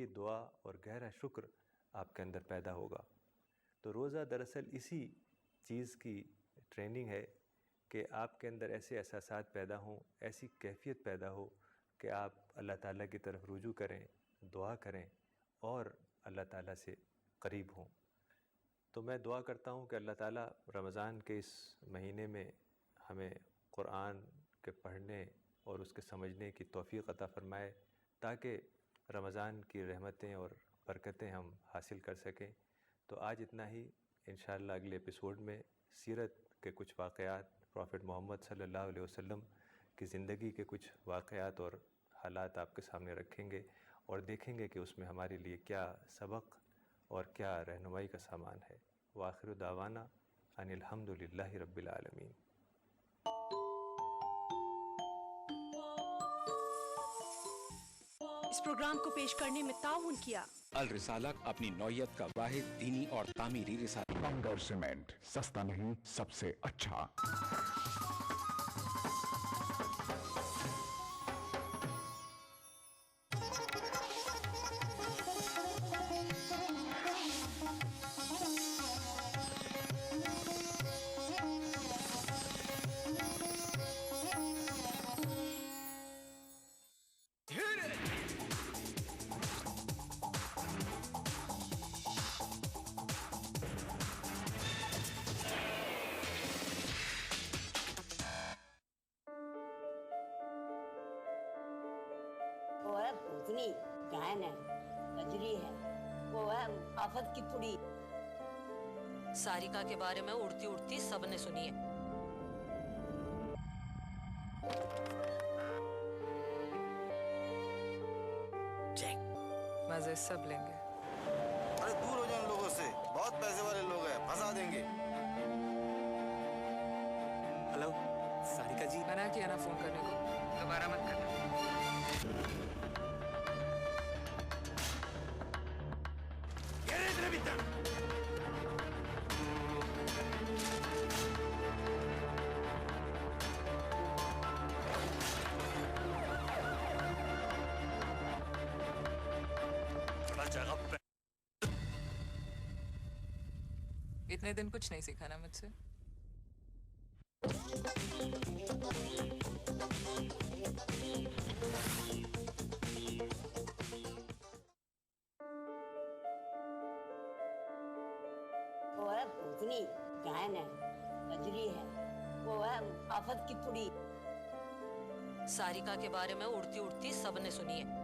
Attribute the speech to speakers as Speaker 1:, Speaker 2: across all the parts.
Speaker 1: गहरी दुआ और गहरा शुक्र आपके अंदर पैदा होगा। तो रोज़ा दरअसल इसी चीज़ की ट्रेनिंग है कि आपके अंदर ऐसे एहसासात पैदा हों, ऐसी कैफियत पैदा हो कि आप अल्लाह ताला की तरफ रुजू करें, दुआ करें और अल्लाह ताला से करीब हों। तो मैं दुआ करता हूँ कि अल्लाह ताला रमज़ान के इस महीने में हमें कुरान के पढ़ने और उसके समझने की तौफ़ीक़ अता फ़रमाए, ताकि रमज़ान की रहमतें और बरकतें हम हासिल कर सकें। तो आज इतना ही। इंशाअल्लाह अगले एपिसोड में सीरत के कुछ वाक़यात, प्रॉफ़ेट मोहम्मद सल्लल्लाहु अलैहि वसल्लम की ज़िंदगी के कुछ वाक़यात और हालात आपके सामने रखेंगे और देखेंगे कि उसमें हमारे लिए क्या सबक और क्या रहनुमाई का सामान है। व आखिरु दावाना अनिल हम्दुलिल्लाहि रब्बिल आलमीन।
Speaker 2: इस प्रोग्राम को पेश करने में ताउन किया
Speaker 3: अल रिसाला, अपनी नौयत का वाहिद दीनी और तामीरी रिसाला।
Speaker 4: बंगर सीमेंट, सस्ता नहीं सबसे अच्छा।
Speaker 5: वो है भूतनी, गायन है, कजरी है, वो है आफत की पुड़ी।
Speaker 6: सारिका के बारे में उड़ती उड़ती सबने सुनी है।
Speaker 7: मजे सब लेंगे।
Speaker 8: अरे दूर हो जाओ उन लोगों से, बहुत पैसे वाले लोग हैं, फंसा देंगे।
Speaker 9: हेलो सारिका जी।
Speaker 7: मना किया ना फोन करने को, दोबारा मत करना। इतने दिन कुछ नहीं सीखा ना मुझसे।
Speaker 5: वो है भूतनी, गायन है, कजरी है, वो है आफत की पुड़ी।
Speaker 6: सारिका के बारे में उड़ती उड़ती सबने सुनी है।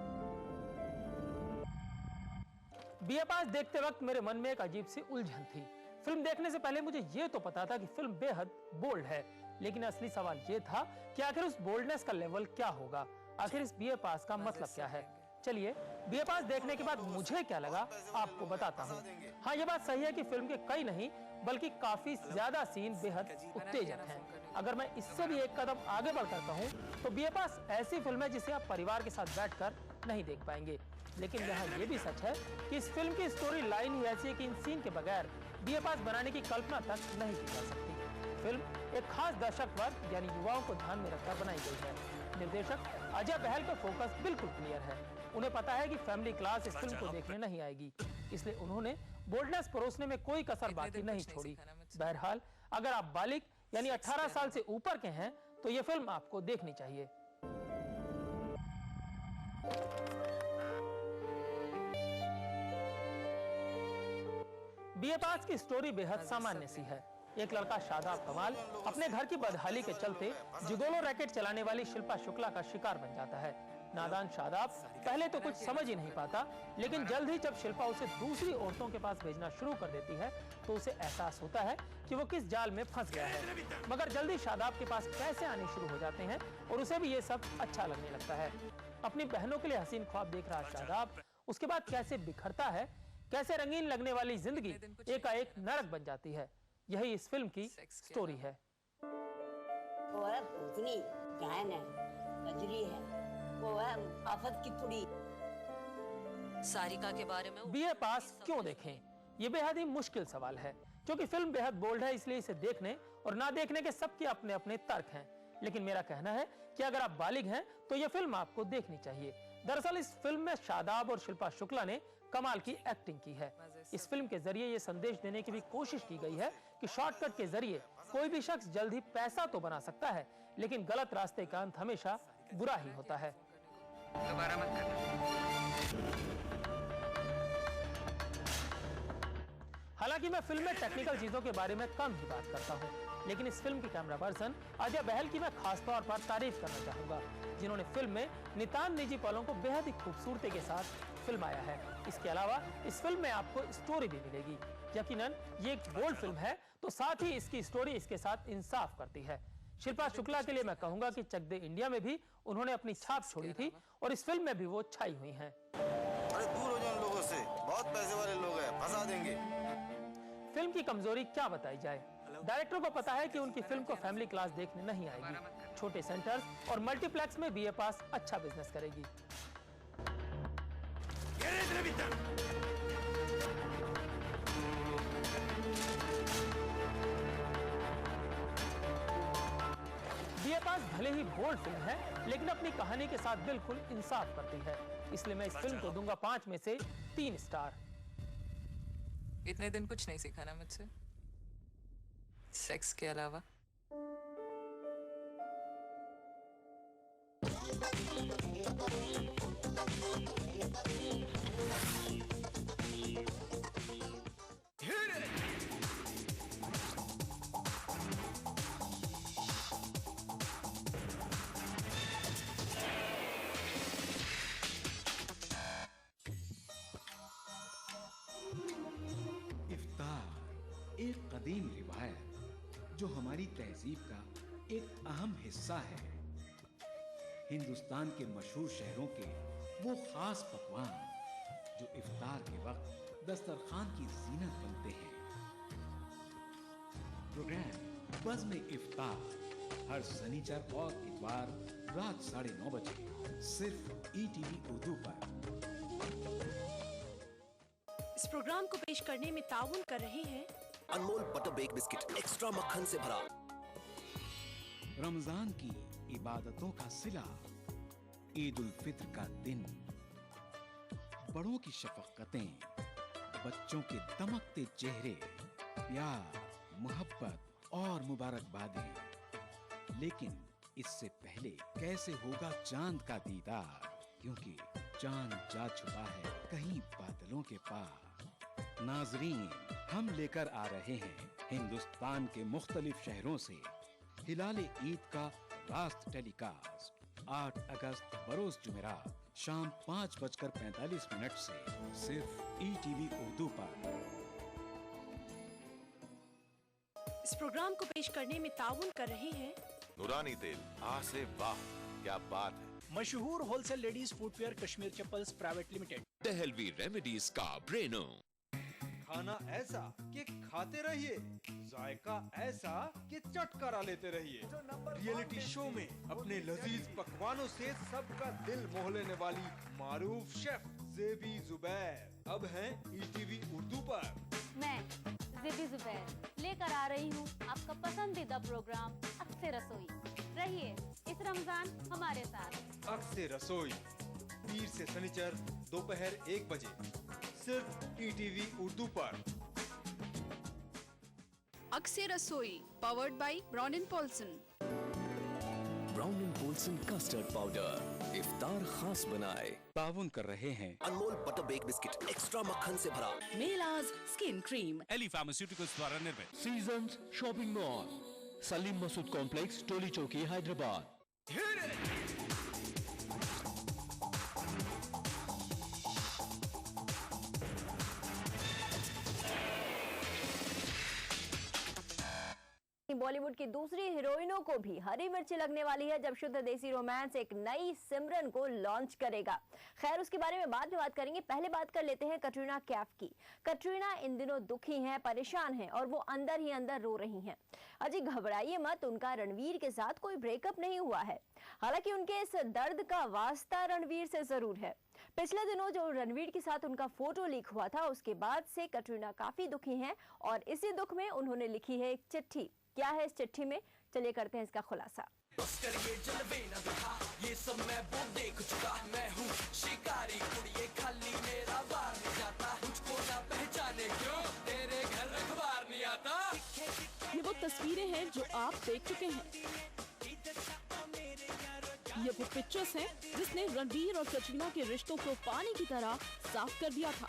Speaker 10: बीए पास देखते वक्त मेरे मन में एक अजीब सी उलझन थी। फिल्म देखने से पहले मुझे ये तो पता था कि फिल्म बेहद बोल्ड है, लेकिन असली सवाल ये था कि आखिर उस बोल्डनेस का लेवल क्या होगा, आखिर इस बीए पास का मतलब क्या है। चलिए बीए पास देखने के बाद मुझे क्या लगा आपको बताता हूँ। हाँ, ये बात सही है कि फिल्म के कई नहीं बल्कि काफी ज्यादा सीन बेहद उत्तेजक हैं। अगर मैं इससे भी एक कदम आगे बढ़कर कहूँ तो बीए पास ऐसी फिल्म है जिसे आप परिवार के साथ बैठकर नहीं देख पाएंगे। लेकिन यहाँ ये भी सच है कि इस फिल्म की स्टोरी लाइन ही ऐसी है कि इन सीन के बगैर बीए पास बनाने की कल्पना तक नहीं की जा सकती। फिल्म एक खास दर्शक वर्ग यानी युवाओं को ध्यान में रखकर बनाई गई है। निर्देशक अजय बहल का फोकस बिल्कुल क्लियर है। उन्हें पता है कि फैमिली क्लास इस फिल्म को देखने नहीं आएगी, इसलिए उन्होंने बोल्डनेस परोसने में कोई कसर बाकी नहीं छोड़ी। बहरहाल अगर आप बालिग यानी 18 साल से ऊपर के हैं तो ये फिल्म आपको देखनी चाहिए। बीए पास की स्टोरी बेहद सामान्य सी है। एक लड़का शादाब कमाल अपने घर की बदहाली के चलते जिगोलो रैकेट चलाने वाली शिल्पा शुक्ला का शिकार बन जाता है। नादान शादाब पहले तो कुछ समझ ही नहीं पाता, लेकिन जल्द ही जब शिल्पा उसे दूसरी औरतों के पास भेजना शुरू कर देती है तो उसे एहसास होता है कि वो किस जाल में फंस गया है। मगर जल्दी शादाब के पास पैसे आने शुरू हो जाते हैं और उसे भी ये सब अच्छा लगने लगता है। अपनी बहनों के लिए हसीन ख्वाब देख रहा शादाब उसके बाद कैसे बिखरता है, कैसे रंगीन लगने वाली जिंदगी एकाएक नरक बन जाती है। यही इस फिल्म की स्टोरी है।
Speaker 5: वो है भूतनी, गायन है, कजरी है, वो है आफत की पुड़ी।
Speaker 6: सारिका के बारे में
Speaker 10: बीए पास क्यों देखें? ये बेहद ही मुश्किल सवाल है, क्योंकि फिल्म बेहद बोल्ड है, इसलिए इसे देखने और ना देखने के सबके अपने अपने तर्क हैं। लेकिन मेरा कहना है कि अगर आप बालिग हैं तो यह फिल्म आपको देखनी चाहिए। दरअसल इस फिल्म में शादाब और शिल्पा शुक्ला ने कमाल की एक्टिंग की है। इस फिल्म के जरिए ये संदेश देने की भी कोशिश की गई है कि शॉर्टकट के जरिए कोई भी शख्स जल्द ही पैसा तो बना सकता है, लेकिन गलत रास्ते का अंत हमेशा बुरा ही होता है।
Speaker 7: दोबारा मत करना।
Speaker 10: हालांकि मैं फिल्म में टेक्निकल चीजों के बारे में कम ही बात करता हूं, लेकिन इस फिल्म की कैमरा पर्सन अजय बहल की मैं खास तौर पर तारीफ करना चाहूंगा, जिन्होंने फिल्म में नितान निजी पलों को बेहद ही खूबसूरती के साथ फिल्माया है। इसके अलावा इस फिल्म में आपको स्टोरी भी मिलेगी। यकीनन ये एक बोल्ड फिल्म है, तो साथ ही इसकी स्टोरी इसके साथ इंसाफ करती है। शिल्पा शुक्ला के लिए मैं कहूंगा कि चक दे इंडिया में भी उन्होंने अपनी छाप छोड़ी थी और इस फिल्म में भी वो छाई हुई हैं।
Speaker 8: अरे दूर हो जाओ उन लोगों से, बहुत पैसे वाले लोग हैं, फंसा देंगे।
Speaker 10: फिल्म की कमजोरी क्या बताई जाए? डायरेक्टर को पता है कि उनकी फिल्म को फैमिली क्लास देखने नहीं आएगी। छोटे सेंटर्स और मल्टीप्लेक्स में बीए पास अच्छा बिजनेस करेगी। बीए पास भले ही बोल्ड फिल्म है, लेकिन अपनी कहानी के साथ बिल्कुल इंसाफ करती है। इसलिए मैं इस फिल्म को दूंगा 5 में से 3 स्टार।
Speaker 7: इतने दिन कुछ नहीं सीखा ना मुझसे, सेक्स के अलावा।
Speaker 3: एक कदीम रिवायत जो हमारी तहजीब का एक अहम हिस्सा है। हिंदुस्तान के मशहूर शहरों के वो खास पकवान जो इफ्तार के वक्त दस्तरखान की जीनत बनते हैं। प्रोग्राम बज़्म इफ्तार हर शनिचर और इतवार रात 9:30 बजे सिर्फ ईटीवी उर्दू पर।
Speaker 2: इस प्रोग्राम को पेश करने में ताउन कर रहे हैं
Speaker 11: Anmol butter bake biscuit extra मक्खन से भरा।
Speaker 3: रमजान की इबादतों का सिला, ईद उल फित्र का दिन, बड़ों की शफकतें, बच्चों के दमकते चेहरे, प्यार, मोहब्बत और मुबारकबादें। लेकिन इससे पहले कैसे होगा चांद का दीदार, क्योंकि चांद जा छुपा है कहीं बादलों के पार। नाजरीन, हम लेकर आ रहे हैं हिंदुस्तान के मुख्तलिफ शहरों से हिलाले ईद का रास्त टेलीकास्ट 8 अगस्त बरोज जुमेरात शाम 5:45 से सिर्फ ईटीवी उर्दू पर।
Speaker 2: इस प्रोग्राम को पेश करने में ताउन कर रहे हैं
Speaker 12: नूरानी तेल, आ से वाह, क्या बात है।
Speaker 13: मशहूर wholesale ladies footwear Kashmir chappals private limited.
Speaker 12: Dehlvi remedies का ब्रेनो।
Speaker 14: खाना ऐसा कि खाते रहिए, जायका ऐसा कि चटकारा लेते रहिए। रियलिटी शो में अपने लजीज पकवानों से सबका दिल मोह लेने वाली मारूफ शेफ ज़ेबी ज़ुबैर अब हैं ईटीवी उर्दू पर।
Speaker 15: मैं ज़ेबी ज़ुबैर लेकर आ रही हूँ आपका पसंदीदा प्रोग्राम अक्से रसोई। रहिए इस रमजान हमारे साथ।
Speaker 14: अक्से रसोई पीर से शनिचर दोपहर 1 बजे सिर्फ ईटीवी उर्दू पर।
Speaker 16: अक्से रसोई powered by Brown and Polson.
Speaker 11: Brown and Polson custard powder इफ्तार खास बनाए।
Speaker 3: ताउन कर रहे हैं
Speaker 11: Anmol butter bake biscuit extra मक्खन से भरा।
Speaker 2: मेलाज स्किन क्रीम।
Speaker 17: एली फार्मास्यूटिकल्स द्वारा निर्मित।
Speaker 18: Seasons shopping mall, Salim Masood complex, Toli Chowki, Hyderabad.
Speaker 19: Bollywood की दूसरी हीरोइनों को भी हरी मिर्ची लगने वाली है जब शुद्ध देसी रोमांस एक नई सिमरन को लॉन्च करेगा। खैर उसके बारे में बाद में बात करेंगे, पहले बात कर लेते हैं कटरीना कैफ की। कटरीना इन दिनों दुखी हैं, परेशान हैं और वो अंदर ही अंदर रो रही हैं। अजी घबराइए मत, उनका रणवीर के साथ कोई ब्रेकअप नहीं हुआ है। हालांकि उनके इस दर्द का वास्ता रणवीर से जरूर है। पिछले दिनों जो रणवीर के साथ उनका फोटो लीक हुआ था, उसके बाद से कटरीना काफी दुखी हैं और इसी दुख में उन्होंने लिखी है एक चिट्ठी। क्या है इस चिट्ठी में, चलिए करते हैं इसका खुलासा।
Speaker 11: ऑस्कर ये जलवे न दिखा, ये सब मैं वो देख चुका। मैं हूँ शिकारी कुड़िए, खाली मेरा वार नहीं जाता। मुझको ना पहचाने क्यों, तेरे घर अखबार नहीं आता।
Speaker 2: ये वो तस्वीरें हैं जो आप देख चुके हैं। ये वो पिक्चर्स हैं जिसने रणबीर और कटरीना के रिश्तों को पानी की तरह साफ कर दिया था।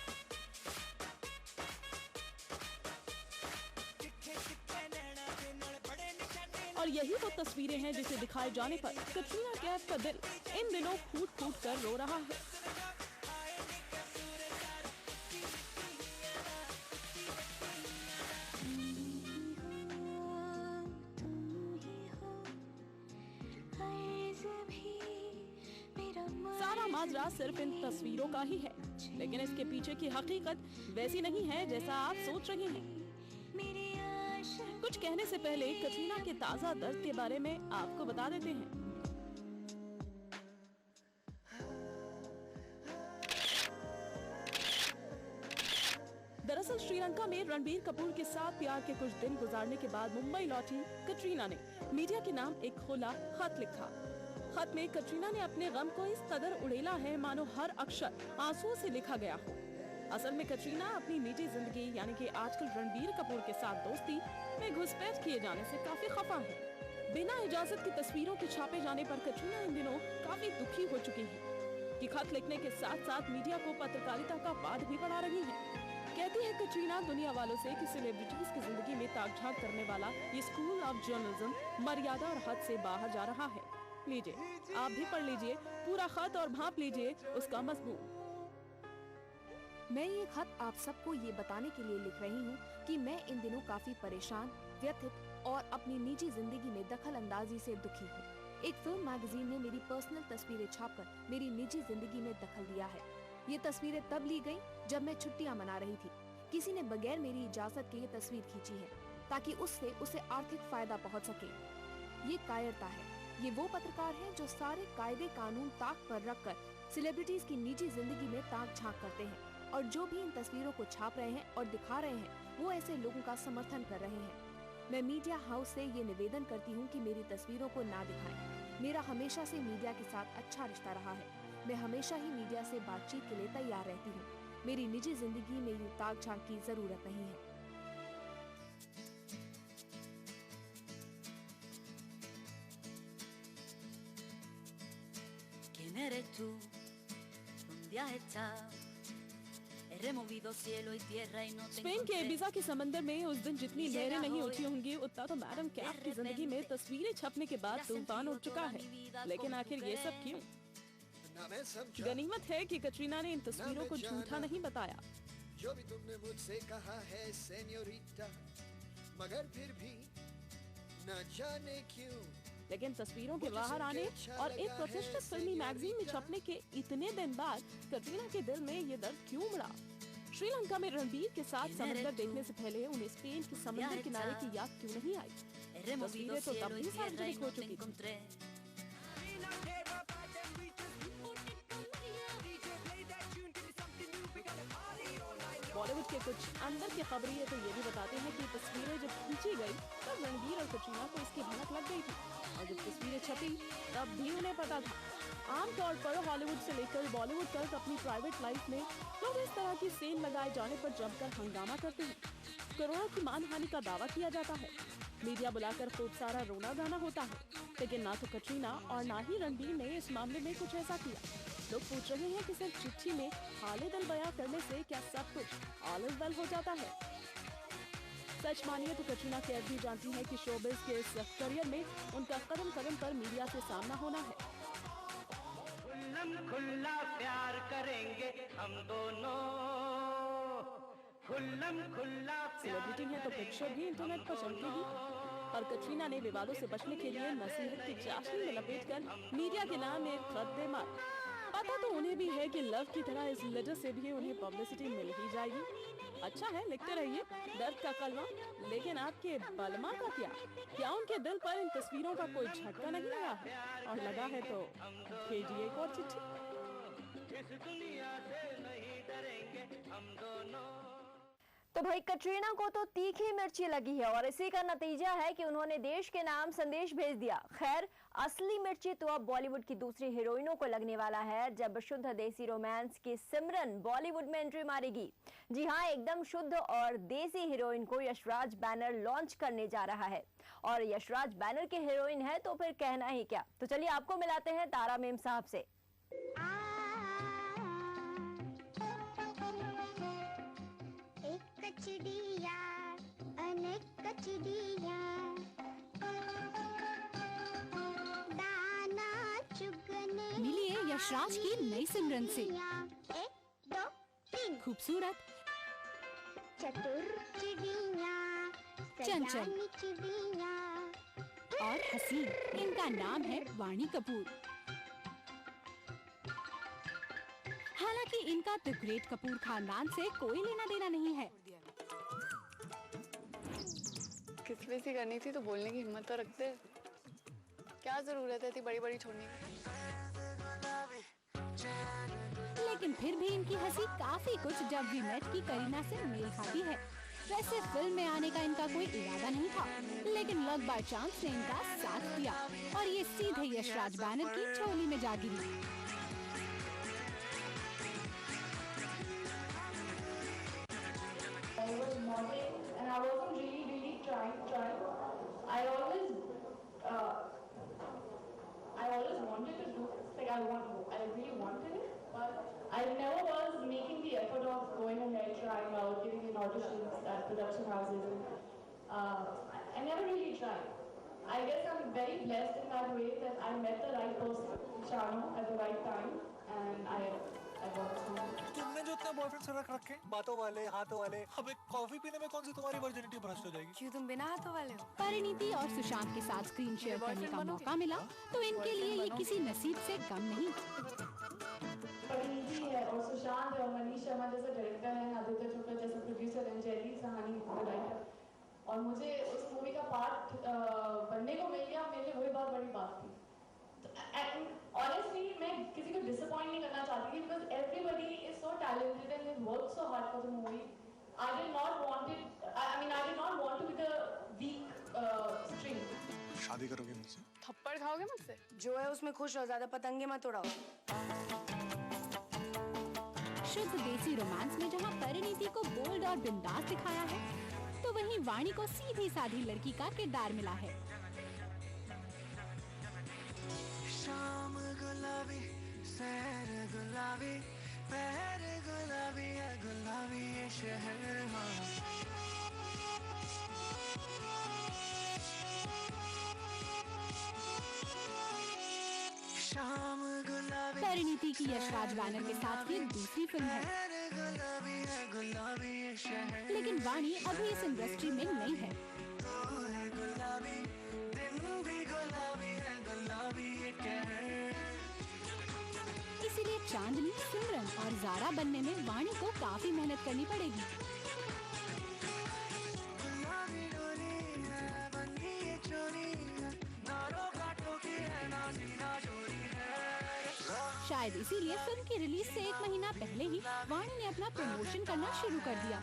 Speaker 2: और यही वो तस्वीरें हैं जिसे दिखाए जाने पर कटरीना कैफ का दिल इन दिनों फूट फूट कर रो रहा है। सारा माजरा सिर्फ इन तस्वीरों का ही है, लेकिन इसके पीछे की हकीकत वैसी नहीं है जैसा आप सोच रहे हैं। कुछ कहने से पहले कटरीना के ताजा दर्द के बारे में आपको बता देते हैं। दरअसल श्रीलंका में रणबीर कपूर के साथ प्यार के कुछ दिन गुजारने के बाद मुंबई लौटी कटरीना ने मीडिया के नाम एक खुला खत लिखा। खत में कटरीना ने अपने गम को इस कदर उड़ेला है मानो हर अक्षर आंसुओं से लिखा गया हो। असल में कटरीना अपनी निजी जिंदगी यानी कि आजकल रणबीर कपूर के साथ दोस्ती में घुसपैठ किए जाने से काफी खफा है। बिना इजाजत की तस्वीरों के छापे जाने पर कटरीना इन दिनों काफी दुखी हो चुकी है कि खत लिखने के साथ साथ मीडिया को पत्रकारिता का पाठ भी पढ़ा रही है। कहती है कटरीना दुनिया वालों से कि सेलिब्रिटीज की जिंदगी में ताक-झाक करने वाला ये स्कूल ऑफ जर्नलिज्म मर्यादा और हद से बाहर जा रहा है। लीजिए, आप भी पढ़ लीजिए पूरा खत और भांप लीजिए उसका मजमून।
Speaker 20: मैं ये खत आप सबको ये बताने के लिए लिख रही हूँ कि मैं इन दिनों काफी परेशान, व्यथित और अपनी निजी जिंदगी में दखल अंदाजी से दुखी हूँ। एक फिल्म मैगजीन ने मेरी पर्सनल तस्वीरें छापकर मेरी निजी जिंदगी में दखल दिया है। ये तस्वीरें तब ली गयी जब मैं छुट्टियाँ मना रही थी। किसी ने बगैर मेरी इजाजत के ये तस्वीर खींची है ताकि उससे उसे आर्थिक फायदा पहुँच सके। ये कायरता है। ये वो पत्रकार हैं जो सारे कायदे कानून ताक पर रखकर सेलिब्रिटीज की निजी जिंदगी में ताक झांक करते हैं और जो भी इन तस्वीरों को छाप रहे हैं और दिखा रहे हैं वो ऐसे लोगों का समर्थन कर रहे हैं। मैं मीडिया हाउस से ये निवेदन करती हूँ कि मेरी तस्वीरों को ना दिखाएं। मेरा हमेशा से मीडिया के साथ अच्छा रिश्ता रहा है। मैं हमेशा ही मीडिया से बातचीत के लिए तैयार रहती हूँ। मेरी निजी जिंदगी में यूं ताक झांक की जरूरत नहीं है।
Speaker 21: ¿Quién eres tú? ¿Dónde has estado? He removido cielo y tierra y no te
Speaker 2: Spain के एबिजा के समंदर में उस दिन जितनी लहरें नहीं उठी होंगी उतना तो मैडम कैफ की जिंदगी में तस्वीरें छपने के बाद तूफान उठ चुका है। लेकिन आखिर ये सब क्यों? गनीमत है कि कटरीना ने इन तस्वीरों को झूठा नहीं बताया।
Speaker 22: जो भी तुमने मुझसे कहा है सेन्योरिटा, मगर फिर भी न जाने क्यों।
Speaker 2: लेकिन तस्वीरों के बाहर आने और एक प्रतिष्ठित फिल्मी मैगजीन में छपने के इतने दिन बाद कटरीना के दिल में ये दर्द क्यों उमड़ा? श्रीलंका में रणबीर के साथ समंदर देखने से पहले उन्हें स्पेन के समुद्र किनारे की याद क्यों नहीं आई? तस्वीरें तो तब भी सार्वजनिक हो चुकी थी। बॉलीवुड के कुछ अंदर के खबरिए तो ये भी बताते हैं कि तस्वीरें जब खींची गई तब रणबीर और कटरीना को इसकी भनक लग गई थी और जब तस्वीरें छपी तब भी उन्हें पता था। आमतौर पर हॉलीवुड से लेकर बॉलीवुड तक अपनी प्राइवेट लाइफ में लोग इस तरह की सेल लगाए जाने पर जमकर हंगामा करते हैं। करोड़ों की मानहानि का दावा किया जाता है। मीडिया बुलाकर खूब सारा रोना गाना होता है, लेकिन ना तो कटरीना और ना ही रणबीर ने इस मामले में कुछ ऐसा किया। लोग पूछ रहे हैं कि सिर्फ चिट्ठी में हाले दिल बयां करने से क्या सब कुछ ऑल इज वेल हो जाता है? सच मानिए तो कटरीना कैफ भी जानती है कि शोबिज़ के इस करियर में उनका कदम कदम पर मीडिया से सामना होना है।
Speaker 23: खुल्ला प्यार करेंगे हम दोनों, खुल्ला
Speaker 2: सेलिब्रिटी है तो पिक्चर भी इंटरनेट पर चमकेगी। और कटरीना ने विवादों से बचने के लिए नसीहत की चाशनी में लपेटकर मीडिया के नाम एक खत दे मार। पता तो उन्हें भी है कि लव की तरह इस लेटर से भी उन्हें पब्लिसिटी मिल ही जाएगी। अच्छा है, लिखते रहिए दर्द का कलमा, लेकिन आपके बलमा का क्या? क्या उनके दिल पर इन तस्वीरों का कोई झटका नहीं लगा है? और लगा है तो भेजिए एक और चिट्ठी।
Speaker 19: तो तो भाई कटरीना को तो तीखी मिर्ची लगी है और इसी का नतीजा है कि उन्होंने देश के नाम संदेश भेज दिया। खैर असली मिर्ची तो अब बॉलीवुड की दूसरी हीरोइनों को लगने वाला है जब शुद्ध देसी रोमांस की सिमरन बॉलीवुड में एंट्री मारेगी। जी हाँ, एकदम शुद्ध और देसी हीरोइन को यशराज बैनर लॉन्च करने जा रहा है और यशराज बैनर की हीरोइन है तो फिर कहना ही क्या। तो चलिए आपको मिलाते हैं तारा मेम साहब से।
Speaker 1: कचड़िया अनेक कचड़िया दाना चुगने
Speaker 4: मिलिए यशराज की नई सिमरन से।
Speaker 1: 1 2 3
Speaker 4: खूबसूरत,
Speaker 1: चतुर चिड़िया,
Speaker 4: चंचल
Speaker 1: सयानी चिड़िया
Speaker 4: और हसीन। इनका नाम है वाणी कपूर। हालांकि इनका द ग्रेट कपूर खानदान से कोई लेना देना नहीं है।
Speaker 9: किसमें करनी थी तो बोलने की हिम्मत तो रखते। क्या जरूरत है इतनी बड़ी बड़ी छोड़ने की।
Speaker 4: लेकिन फिर भी इनकी हंसी काफी कुछ जब वी मेट की करीना से मेल खाती है। वैसे फिल्म में आने का इनका कोई इरादा नहीं था, लेकिन लक बाय चांस ने इनका साथ दिया और ये सीधे यशराज बैनर की झोली में जा गिरी।
Speaker 24: I wasn't really trying. I always wanted to do this. Like I really wanted it, but I never was making the effort of going ahead, trying out, giving in auditions at production houses. I never really tried. I guess I'm very blessed in that way that I met the right person, Shanu, at the right time, and I got this one.
Speaker 25: तुमने जो इतने boyfriends रख रखे, बातों वाले, हाथों वाले, अब एक कॉफी पीने में कौन सी तुम्हारी वर्जिनिटी भ्रष्ट हो जाएगी?
Speaker 4: क्यों तुम बिना हाथों वाले हो? परिणीति और सुशांत के साथ स्क्रीन शेयर करने का मौका मिला तो इनके लिए ये किसी नसीब से कम नहीं।
Speaker 24: परिणीति है और सुशांत है और मनीष शर्मा जैसा डायरेक्टर है, आदित्य चोपड़ा जैसा प्रोड्यूसर है, जयदीप सहानी राइटर, और मुझे उस मूवी का पार्ट बनने को मिल गया। मेरे लिए वही बहुत बड़ी बात थी। Honestly, मैं किसी को disappoint नहीं करना चाहती थी because everybody is so talented and they worked so hard for the movie. I did not want to be the weak string.
Speaker 25: शादी करोगे मुझसे?
Speaker 9: थप्पड़ खाओगे मुझसे? जो है उसमें खुश रहो, ज्यादा पतंगे मत उड़ाओ।
Speaker 4: शुद्ध देसी रोमांस में जहां परिणीति को बोल्ड और बिंदास दिखाया है, तो वहीं वाणी को सीधी साधी लड़की का किरदार मिला है।
Speaker 11: शाम गुलाबी, सैर गुलाबी, पैर गुलाबी है, गुलाबी ये शहर हाँ। शाम गुलाबी।
Speaker 4: परिणीति की यशराज बैनर के साथ की दूसरी फिल्म है,
Speaker 11: गुलाबी है, गुलाबी ये शहर।
Speaker 4: लेकिन वाणी अभी इस इंडस्ट्री में नहीं है।
Speaker 11: गुलाबी, दिन भी गुलाबी है, गुलाबी ये कहर।
Speaker 4: इसीलिए चांदनी, सिमरन और जारा बनने में वाणी को काफी मेहनत करनी पड़ेगी।
Speaker 11: गुलाबी डोरी है, बंदी ये चोरी है, नारों काटों की है, नाजीना चोरी है।
Speaker 4: शायद इसीलिए फिल्म की रिलीज से 1 महीना पहले ही वाणी ने अपना प्रमोशन करना शुरू कर दिया,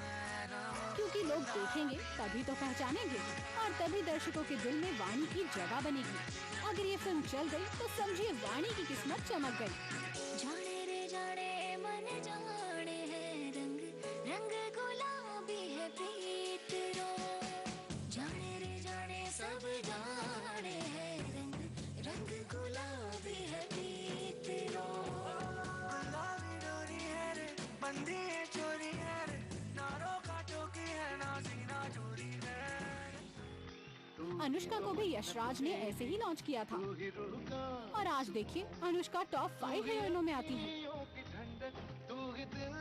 Speaker 4: क्योंकि लोग देखेंगे तभी तो पहचानेंगे और तभी दर्शकों के दिल में वाणी की जगह बनेगी। अगर ये फिल्म चल गई तो समझिए वाणी की किस्मत चमक गई।
Speaker 1: जाने रे जाने मन जाने है रंग रंग गुलाबी है प्रीत रो। जाने रे जाने सब जाने है रंग रंग गुलाबी है प्रीत रो।
Speaker 11: गुलाबी डोरी है रे, बंदी ये चोरी है रे, नारों काटों की है, नाजीना चोरी है।
Speaker 4: अनुष्का को भी यशराज ने ऐसे ही लॉन्च किया था और आज देखिए अनुष्का टॉप 5 हीरोइनों में आती है।
Speaker 11: तू ही दिल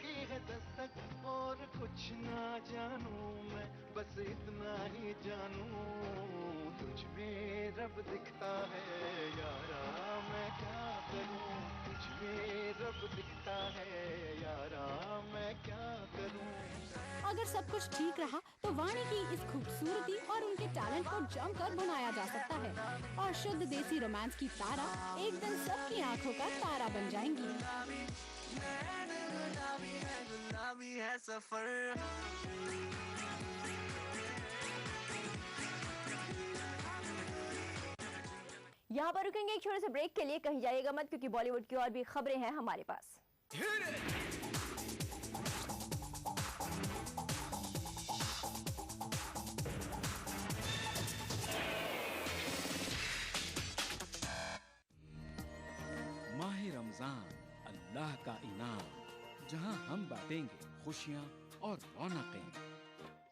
Speaker 11: की है दस्तक और कुछ ना जानू मैं, बस इतना ही जानू तुझ में रब दिखता है यारा, मैं क्या करूं तुझ में रब दिखता है यारा, मैं क्या करूं।
Speaker 4: अगर सब कुछ ठीक रहा तो वाणी की इस खूबसूरती और उनके टैलेंट को जमकर बनाया जा सकता है और शुद्ध देसी रोमांस की तारा एक दिन सबकी आंखों का तारा बन जाएंगी।
Speaker 11: भी है सफर।
Speaker 19: यहाँ पर रुकेंगे एक छोटे से ब्रेक के लिए, कहीं जाइएगा मत क्योंकि बॉलीवुड की और भी खबरें हैं हमारे पास।
Speaker 3: माह रमजान अल्लाह का इनाम, जहां हम बांटेंगे खुशियां और रौनकें।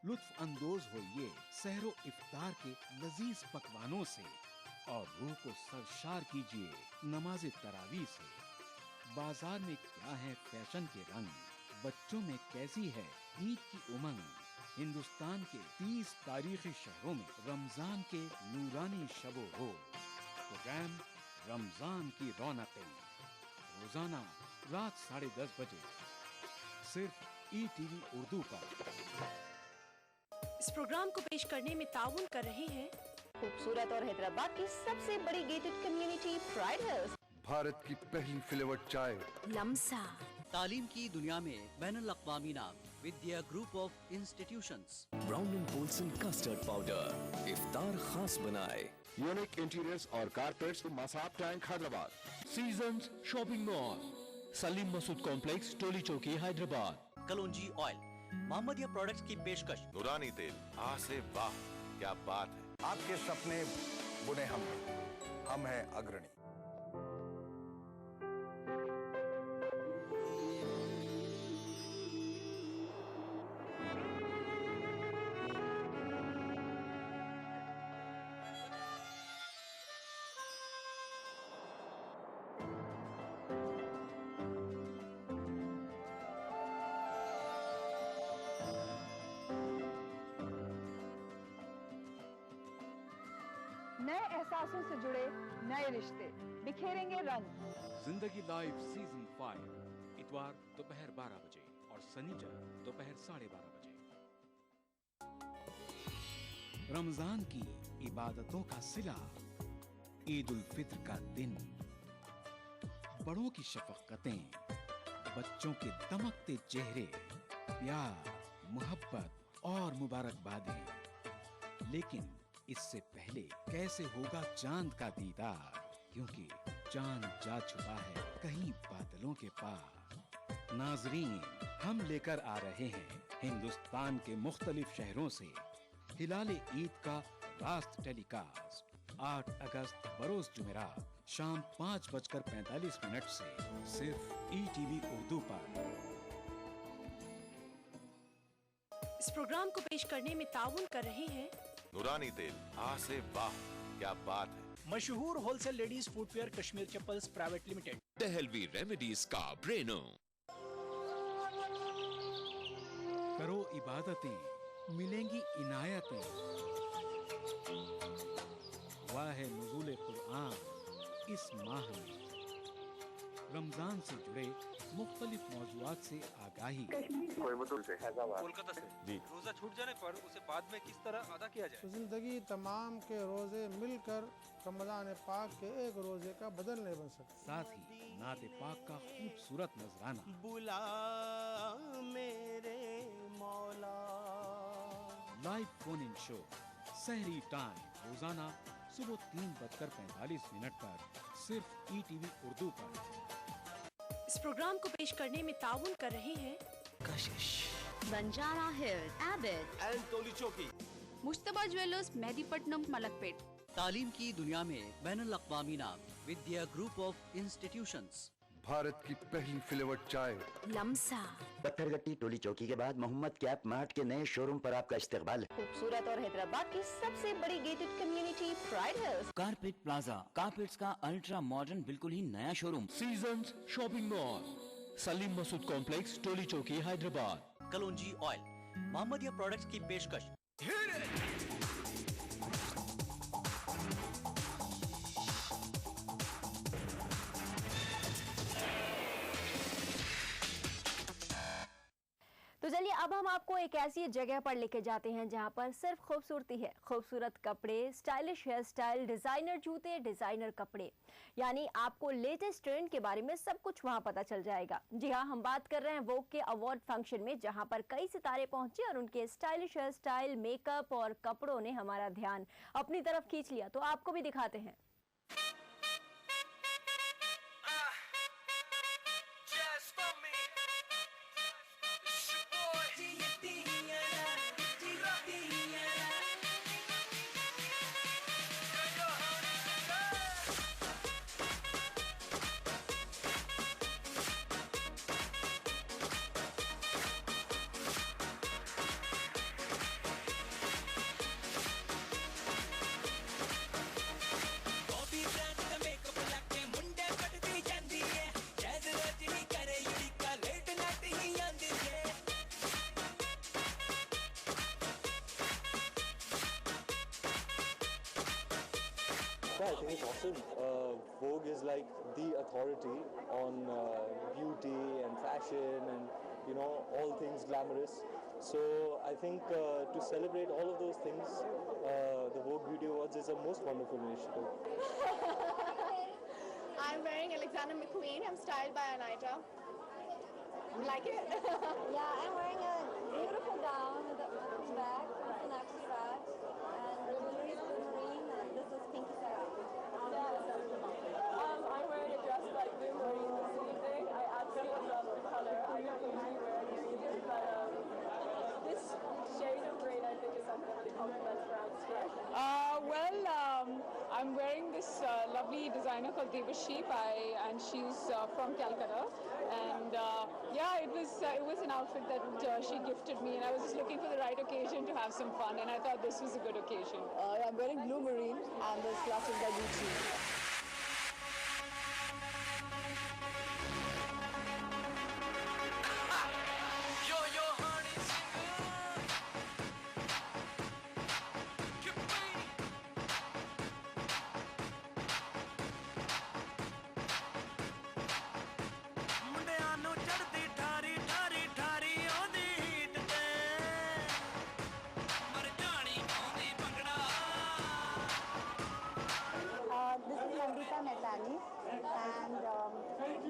Speaker 3: लुत्फ अंदोज होइए सहरो इफ्तार के लजीज पकवानों से और रूह को सरशार कीजिए नमाज तरावी से। बाजार में क्या है फैशन के रंग, बच्चों में कैसी है ईद की उमंग। हिंदुस्तान के 30 तारीखी शहरों में रमजान के नूरानी शबो रोज प्रोग्राम रमजान की रौनकें, रोजाना रात 10:30 बजे सिर्फ ETV उर्दू पर।
Speaker 2: इस प्रोग्राम को पेश करने में ताउन कर रहे हैं
Speaker 19: खूबसूरत और हैदराबाद की सबसे बड़ी gated community pride hills.
Speaker 5: Bharat की पहली फ्लेवर्ड चाय
Speaker 4: लम्सा।
Speaker 6: तालीम की दुनिया में बैनुल अक़वामी नाम Vidya group of institutions.
Speaker 18: Brown and Polson custard powder इफ्तार खास बनाए।
Speaker 12: यूनिक इंटीरियर्स और carpets Masab Tank Hyderabad.
Speaker 18: Seasons shopping mall Salim Masood complex Toli Chowki Hyderabad.
Speaker 6: कलौंजी ऑयल मोहम्मदिया प्रोडक्ट्स की पेशकश।
Speaker 12: नूरानी तेल आ से वाह क्या बात है।
Speaker 7: आपके सपने बुने हम हैं अग्रणी।
Speaker 8: नए एहसासों से जुड़े नए रिश्ते बिखेरेंगे रंग।
Speaker 3: जिंदगी लाइव सीजन 5 इतवार दोपहर 12 बजे और शनिचर दोपहर 12:30 बजे। रमजान की इबादतों का सिला, ईद उल फित्र का दिन, बड़ों की शफकतें, बच्चों के दमकते चेहरे, प्यार, मोहब्बत और मुबारकबादें। लेकिन इससे पहले कैसे होगा चांद का दीदार, क्योंकि चांद जा छुपा है कहीं बादलों के पार। नाजरीन, हम लेकर आ रहे हैं हिंदुस्तान के मुख्तलिफ शहरों से हिलाले ईद का रास्त टेलीकास्ट 8 अगस्त बरोज जुमेरात शाम 5:45 से सिर्फ ETV उर्दू पर।
Speaker 2: इस प्रोग्राम को पेश करने में ताउन कर रहे हैं
Speaker 12: नूरानी तेल आ से वाह क्या बात है।
Speaker 13: मशहूर wholesale ladies footwear Kashmir chappals private limited.
Speaker 18: Dehlvi remedies का ब्रेनो।
Speaker 3: करो इबादतें, मिलेंगी इनायतें। हुआ है नुज़ूल कुरान इस माह में। रमजान से जुड़े मुख्तलिफ मौज़ूआत से आगाही।
Speaker 7: कोयम्बटूर से,
Speaker 14: कोलकाता से।
Speaker 7: जी।
Speaker 14: रोजा छूट जाने पर उसे बाद में किस तरह अदा किया जाए?
Speaker 10: जिंदगी तमाम के रोजे मिलकर रमजान पाक के एक रोजे का बदल नहीं बन सकते।
Speaker 3: साथ ही नाते पाक का खूबसूरत नजराना।
Speaker 23: बुला मेरे मौला।
Speaker 3: लाइव फोन इन शो सहरी टाइम रोजाना सुबह 3:45 पर सिर्फ ETV उर्दू पर।
Speaker 2: इस प्रोग्राम को पेश करने में ताउन कर रहे हैं
Speaker 18: कशिश,
Speaker 4: बंजारा हिल्स, एबिड
Speaker 6: एंड टोली चौकी,
Speaker 16: मुश्तबा ज्वेलर्स, मेहदीपट्टनम, मलकपेट।
Speaker 6: तालीम की दुनिया में बैनुल अक़वामी नाम Vidya group of institutions.
Speaker 5: Bharat की पहली फ्लेवर्ड चाय
Speaker 4: लम्सा।
Speaker 26: पत्थरगट्टी टोली चौकी के बाद मोहम्मद कैप मार्ट के नए शोरूम पर आपका इस्तकबाल है।
Speaker 19: खूबसूरत और हैदराबाद की सबसे बड़ी gated community pride hills.
Speaker 27: Carpet plaza carpets का अल्ट्रा मॉडर्न बिल्कुल ही नया showroom.
Speaker 18: Seasons shopping mall Salim Masood complex Toli Chowki Hyderabad.
Speaker 6: कलौंजी ऑयल मोहम्मदिया प्रोडक्ट्स की पेशकश।
Speaker 19: तो चलिए अब हम आपको एक ऐसी जगह पर लेके जाते हैं जहां पर सिर्फ खूबसूरती है, खूबसूरत कपड़े, स्टाइलिश हेयर स्टाइल, डिजाइनर जूते, डिजाइनर कपड़े, यानी आपको लेटेस्ट ट्रेंड के बारे में सब कुछ वहां पता चल जाएगा। जी हाँ, हम बात कर रहे हैं वोग के अवार्ड फंक्शन में, जहां पर कई सितारे पहुंचे और उनके स्टाइलिश हेयर स्टाइल, मेकअप और कपड़ों ने हमारा ध्यान अपनी तरफ खींच लिया। तो आपको भी दिखाते हैं।
Speaker 15: Yeah, I think it's awesome. Vogue is like the authority on beauty and fashion and all things glamorous. So I think to celebrate all of those things, the Vogue Beauty Awards is a most wonderful initiative.
Speaker 9: I'm wearing Alexander McQueen. I'm styled by Anita. Like it?
Speaker 17: Yeah, I'm wearing a beautiful gown with a bag. It's an actual bag. And the jewelry is blue marine, and this is pinky sarah.
Speaker 2: I'm wearing a dress like blue marine this evening. I absolutely love the color. I don't usually wear green, but this shade of green I think is something that really complements Brown's dress. I'm wearing this lovely designer called Devashee and she's from Calcutta. And yeah, it was an outfit that she gifted me, and I was just looking for the right occasion to have some fun, and I thought this was a good occasion.
Speaker 8: I'm wearing blue marine, and this class is by Gucci.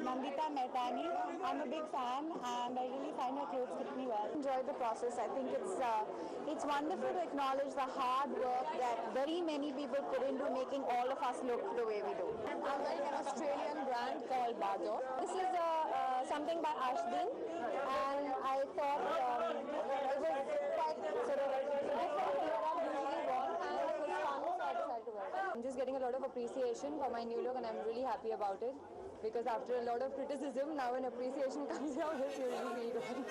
Speaker 17: Nandita Mehtani. I'm a big fan and I really find her clothes fit me well.
Speaker 8: Enjoyed the process. I think it's wonderful to acknowledge the hard work that very many people put into making all of us look the way we do.
Speaker 17: I'm wearing an Australian brand called Bado. This is something by Ashbin, and I thought it was quite sort of different from what I've usually worn, and it was fun, so I decided to wear it. I'm just getting a lot of appreciation for my new look, and I'm really happy about it. Because after a lot of criticism, now an appreciation comes out, it's really good.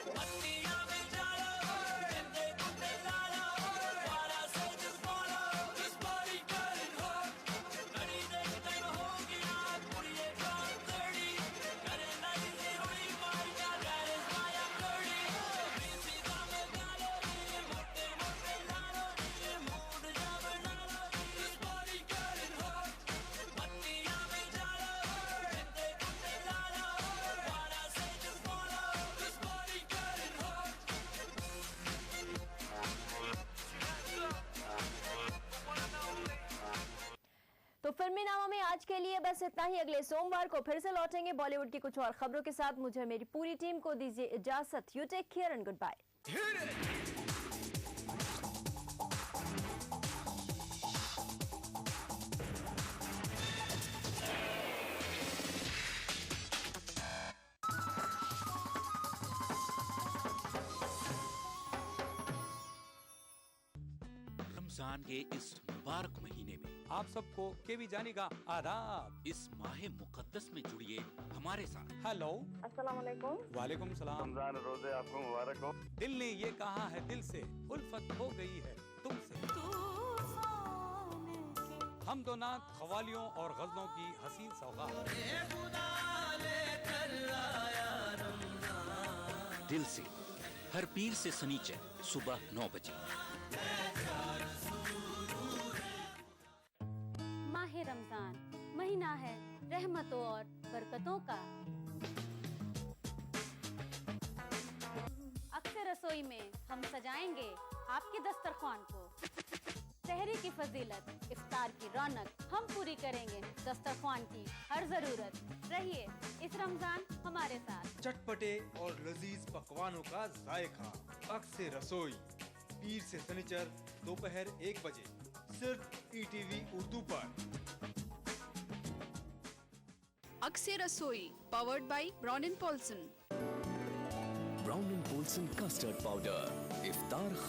Speaker 19: तो फिल्मी नामा में आज के लिए बस इतना ही। अगले सोमवार को फिर से लौटेंगे बॉलीवुड की कुछ और खबरों के साथ। मुझे और मेरी पूरी टीम को दीजिए इजाजत। You take care and goodbye.
Speaker 3: Ramzan के इस मुबारक महीने में
Speaker 20: आप सबको केवी जानी का आदाब।
Speaker 3: इस माहे मुकद्दस में जुड़िए हमारे साथ।
Speaker 20: हेलो,
Speaker 8: अस्सलाम वालेकुम।
Speaker 20: वालेकुम सलाम।
Speaker 21: रमजान रोजे आपको मुबारक हो।
Speaker 20: दिल ने ये कहा है दिल से, उल्फत हो गई है तुमसे। हम दो नात खवालियों और गजलों की हसीन सौगात।
Speaker 3: दिल से हर पीर से सनीचर सुबह 9 बजे।
Speaker 4: माहे रमजान महीना है रहमतों और बरकतों का। अक्सर रसोई रसोई में हम सजाएंगे आपके दस्तरखान को। सहरी की फजीलत, इफ्तार की रौनक हम पूरी करेंगे दस्तरखान की हर जरूरत। रहिए इस रमजान हमारे साथ।
Speaker 14: चटपटे और लजीज पकवानों का जायका। अक्से रसोई, पीर से शनिचर दोपहर 1 बजे सिर्फ ईटीवी उर्दू पर।
Speaker 16: अक्से रसोई powered by Brown and Polson.
Speaker 18: Brown and Polson custard powder.